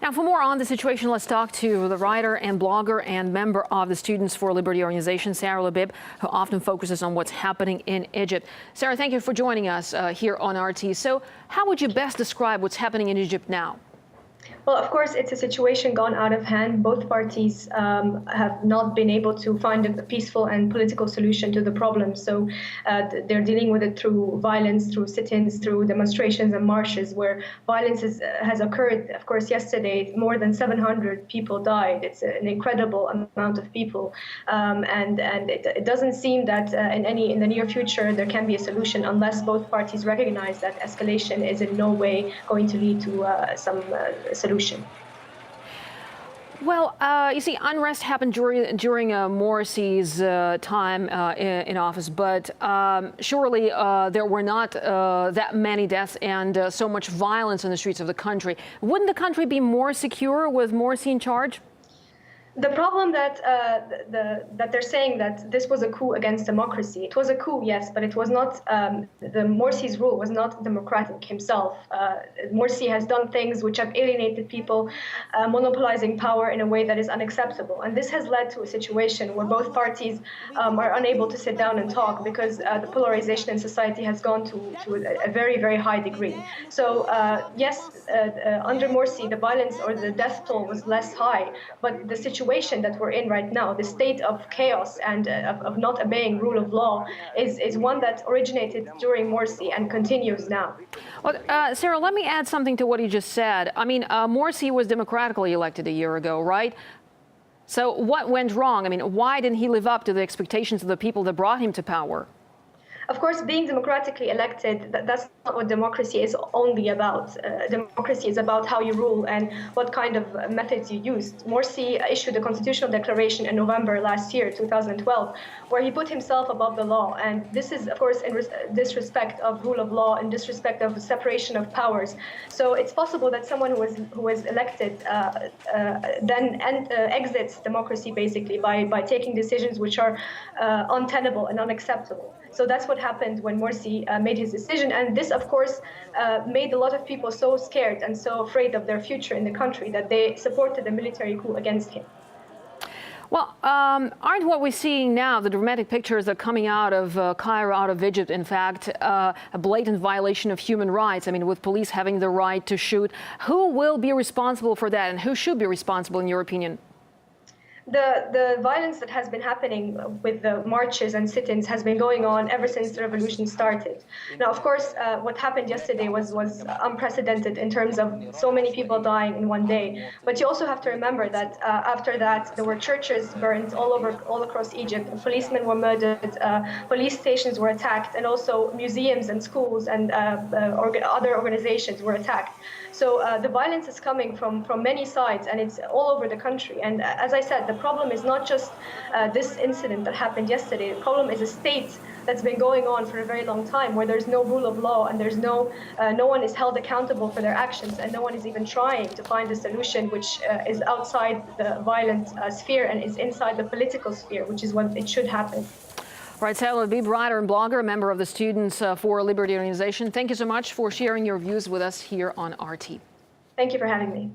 Now, for more on the situation, let's talk to the writer and blogger and member of the Students for Liberty organization, Sara Labib, who often focuses on what's happening in Egypt. Sara, thank you for joining us here on RT. So how would you best describe what's happening in Egypt now? Well, of course, it's a situation gone out of hand. Both parties have not been able to find a peaceful and political solution to the problem. So they're dealing with it through violence, through sit-ins, through demonstrations and marches, where violence has occurred. Of course, yesterday, more than 700 people died. It's an incredible amount of people. And it doesn't seem that in the near future there can be a solution unless both parties recognize that escalation is in no way going to lead to some solution. Well, you see, unrest happened during Morsi's time in office, but surely there were not that many deaths and so much violence in the streets of the country. Wouldn't the country be more secure with Morsi in charge? The problem that they're saying that this was a coup against democracy. It was a coup, yes, but it was not. The Morsi's rule was not democratic himself. Morsi has done things which have alienated people, monopolizing power in a way that is unacceptable. And this has led to a situation where both parties are unable to sit down and talk because the polarization in society has gone to a very, very high degree. So yes, under Morsi, the violence or the death toll was less high, but the situation that we're in right now, the state of chaos and of not obeying rule of law, is one that originated during Morsi and continues now. Well, Sara, let me add something to what you just said. I mean, Morsi was democratically elected a year ago, right? So what went wrong? I mean, why didn't he live up to the expectations of the people that brought him to power? Of course, being democratically elected, that's not what democracy is only about. Democracy is about how you rule and what kind of methods you use. Morsi issued a constitutional declaration in November last year, 2012, where he put himself above the law. And this is, of course, in disrespect of rule of law and disrespect of separation of powers. So it's possible that someone who was elected then exits democracy, basically, by taking decisions which are untenable and unacceptable. So that's what happened when Morsi made his decision. And this, of course, made a lot of people so scared and so afraid of their future in the country that they supported a military coup against him. Well, aren't what we're seeing now, the dramatic pictures that are coming out of Cairo, out of Egypt, in fact, a blatant violation of human rights? I mean, with police having the right to shoot. Who will be responsible for that, and who should be responsible, in your opinion? The violence that has been happening with the marches and sit-ins has been going on ever since the revolution started. Now, of course, what happened yesterday was unprecedented in terms of so many people dying in one day. But you also have to remember that after that, there were churches burned all across Egypt. Policemen were murdered, police stations were attacked, and also museums and schools and other organizations were attacked. So the violence is coming from many sides, and it's all over the country. And as I said, the problem is not just this incident that happened yesterday. The problem is a state that's been going on for a very long time, where there's no rule of law and there's no one is held accountable for their actions, and no one is even trying to find a solution which is outside the violent sphere and is inside the political sphere, which is what it should happen. Right, Sara Labib, writer and blogger, member of the Students for Liberty organization. Thank you so much for sharing your views with us here on RT. Thank you for having me.